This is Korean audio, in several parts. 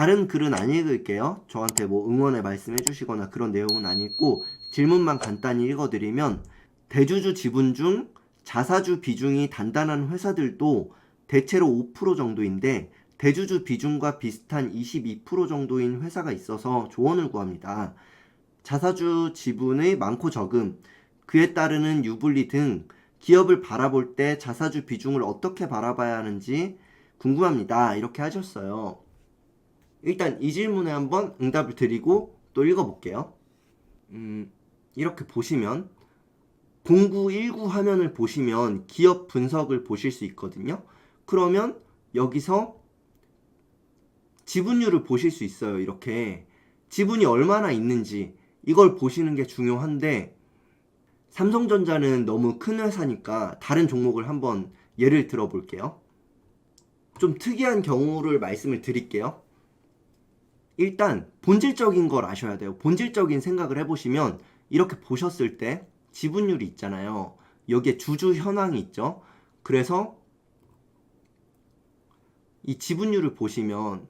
다른 글은 안 읽을게요. 저한테 뭐 응원의 말씀 해주시거나 그런 내용은 안 읽고 질문만 간단히 읽어드리면, 대주주 지분 중 자사주 비중이 단단한 회사들도 대체로 5% 정도인데 대주주 비중과 비슷한 22% 정도인 회사가 있어서 조언을 구합니다. 자사주 지분의 많고 적음, 그에 따르는 유불리 등 기업을 바라볼 때 자사주 비중을 어떻게 바라봐야 하는지 궁금합니다. 이렇게 하셨어요. 일단 이 질문에 한번 응답을 드리고 또 읽어볼게요. 이렇게 보시면 0919 화면을 보시면 기업 분석을 보실 수 있거든요. 그러면 여기서 지분율을 보실 수 있어요. 이렇게 지분이 얼마나 있는지 이걸 보시는 게 중요한데, 삼성전자는 너무 큰 회사니까 다른 종목을 한번 예를 들어 볼게요. 좀 특이한 경우를 말씀을 드릴게요. 일단 본질적인 걸 아셔야 돼요. 본질적인 생각을 해보시면 이렇게 보셨을 때 지분율이 있잖아요. 여기에 주주 현황이 있죠. 그래서 이 지분율을 보시면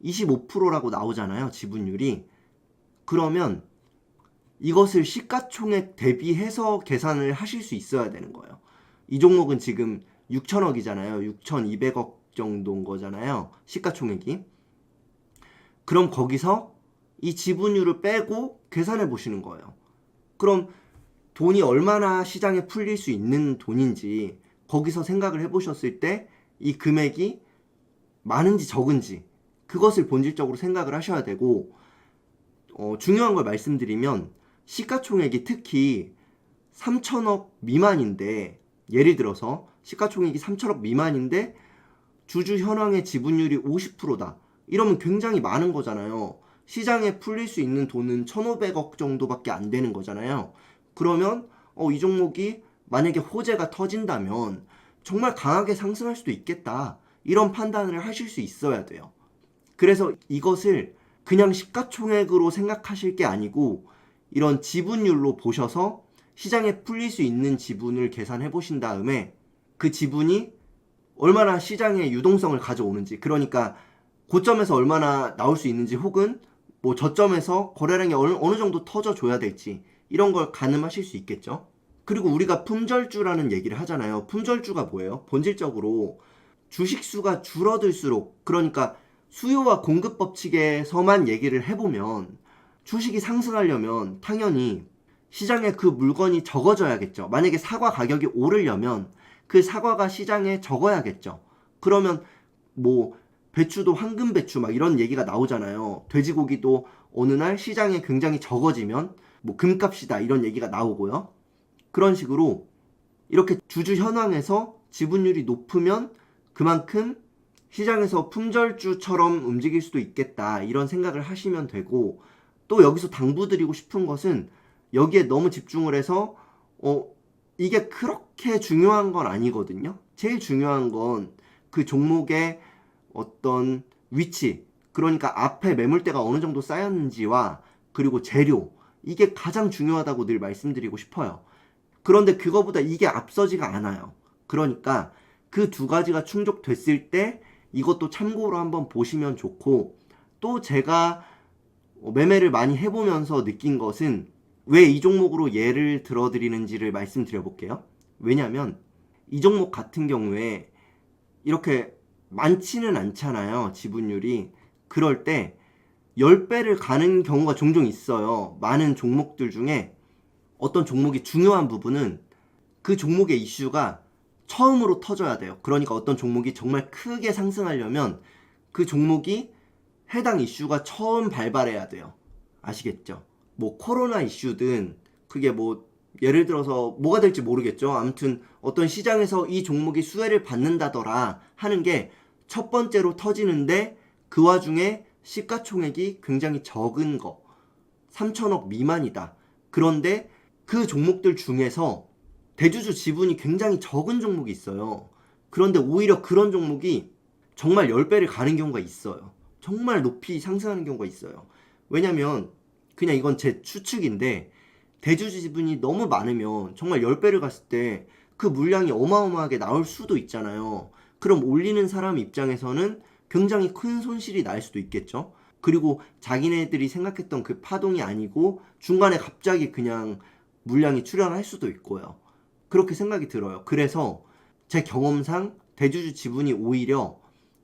25%라고 나오잖아요. 지분율이. 그러면 이것을 시가총액 대비해서 계산을 하실 수 있어야 되는 거예요. 이 종목은 지금 6천억이잖아요. 6,200억 정도인 거잖아요. 시가총액이. 그럼 거기서 이 지분율을 빼고 계산해 보시는 거예요. 그럼 돈이 얼마나 시장에 풀릴 수 있는 돈인지 거기서 생각을 해보셨을 때 이 금액이 많은지 적은지 그것을 본질적으로 생각을 하셔야 되고, 중요한 걸 말씀드리면 시가총액이 특히 3천억 미만인데, 예를 들어서 시가총액이 3천억 미만인데 주주 현황의 지분율이 50%다. 이러면 굉장히 많은 거잖아요. 시장에 풀릴 수 있는 돈은 1,500억 정도밖에 안 되는 거잖아요. 그러면 이 종목이 만약에 호재가 터진다면 정말 강하게 상승할 수도 있겠다. 이런 판단을 하실 수 있어야 돼요. 그래서 이것을 그냥 시가총액으로 생각하실 게 아니고 이런 지분율로 보셔서 시장에 풀릴 수 있는 지분을 계산해 보신 다음에 그 지분이 얼마나 시장에 유동성을 가져오는지, 그러니까 고점에서 얼마나 나올 수 있는지, 혹은 뭐 저점에서 거래량이 어느 정도 터져줘야 될지, 이런 걸 가늠하실 수 있겠죠. 그리고 우리가 품절주라는 얘기를 하잖아요. 품절주가 뭐예요? 본질적으로 주식수가 줄어들수록, 그러니까 수요와 공급 법칙에서만 얘기를 해보면 주식이 상승하려면 당연히 시장에 그 물건이 적어져야겠죠. 만약에 사과 가격이 오르려면 그 사과가 시장에 적어야겠죠. 그러면 뭐 배추도 황금 배추 막 이런 얘기가 나오잖아요. 돼지고기도 어느 날 시장에 굉장히 적어지면 뭐 금값이다 이런 얘기가 나오고요. 그런 식으로 이렇게 주주 현황에서 지분율이 높으면 그만큼 시장에서 품절주처럼 움직일 수도 있겠다, 이런 생각을 하시면 되고, 또 여기서 당부드리고 싶은 것은 여기에 너무 집중을 해서 이게 그렇게 중요한 건 아니거든요. 제일 중요한 건 그 종목의 어떤 위치, 그러니까 앞에 매물대가 어느 정도 쌓였는지와 그리고 재료, 이게 가장 중요하다고 늘 말씀드리고 싶어요. 그런데 그거보다 이게 앞서지가 않아요. 그러니까 그 두 가지가 충족됐을 때 이것도 참고로 한번 보시면 좋고, 또 제가 매매를 많이 해보면서 느낀 것은 왜 이 종목으로 예를 들어드리는지를 말씀드려 볼게요. 왜냐면 이 종목 같은 경우에 이렇게 많지는 않잖아요, 지분율이. 그럴 때 10배를 가는 경우가 종종 있어요. 많은 종목들 중에 어떤 종목이 중요한 부분은 그 종목의 이슈가 처음으로 터져야 돼요. 그러니까 어떤 종목이 정말 크게 상승하려면 그 종목이 해당 이슈가 처음 발발해야 돼요. 아시겠죠? 뭐 코로나 이슈든 그게 뭐 예를 들어서 뭐가 될지 모르겠죠. 아무튼 어떤 시장에서 이 종목이 수혜를 받는다더라 하는 게 첫 번째로 터지는데, 그 와중에 시가총액이 굉장히 적은 거, 3천억 미만이다. 그런데 그 종목들 중에서 대주주 지분이 굉장히 적은 종목이 있어요. 그런데 오히려 그런 종목이 정말 10배를 가는 경우가 있어요. 정말 높이 상승하는 경우가 있어요. 왜냐면 그냥 이건 제 추측인데, 대주주 지분이 너무 많으면 정말 10배를 갔을 때 그 물량이 어마어마하게 나올 수도 있잖아요. 그럼 올리는 사람 입장에서는 굉장히 큰 손실이 날 수도 있겠죠. 그리고 자기네들이 생각했던 그 파동이 아니고 중간에 갑자기 그냥 물량이 출현할 수도 있고요. 그렇게 생각이 들어요. 그래서 제 경험상 대주주 지분이 오히려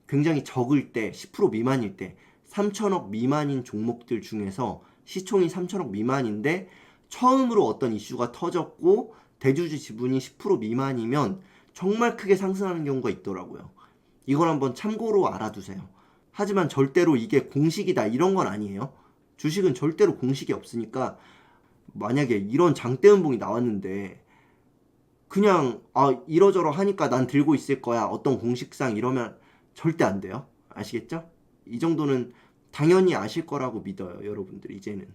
굉장히 적을 때, 10% 미만일 때 3천억 미만인 종목들 중에서 시총이 3천억 미만인데 처음으로 어떤 이슈가 터졌고 대주주 지분이 10% 미만이면 정말 크게 상승하는 경우가 있더라고요. 이걸 한번 참고로 알아두세요. 하지만 절대로 이게 공식이다 이런 건 아니에요. 주식은 절대로 공식이 없으니까 만약에 이런 장대음봉이 나왔는데 그냥 이러저러 하니까 난 들고 있을 거야 어떤 공식상 이러면 절대 안 돼요. 아시겠죠? 이 정도는 당연히 아실 거라고 믿어요, 여러분들 이제는.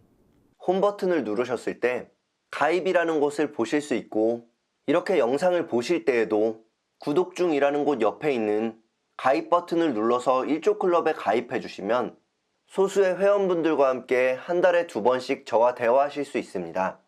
홈 버튼을 누르셨을 때 가입이라는 곳을 보실 수 있고 이렇게 영상을 보실 때에도 구독 중이라는 곳 옆에 있는 가입 버튼을 눌러서 1조 클럽에 가입해 주시면 소수의 회원분들과 함께 한 달에 2번씩 저와 대화하실 수 있습니다.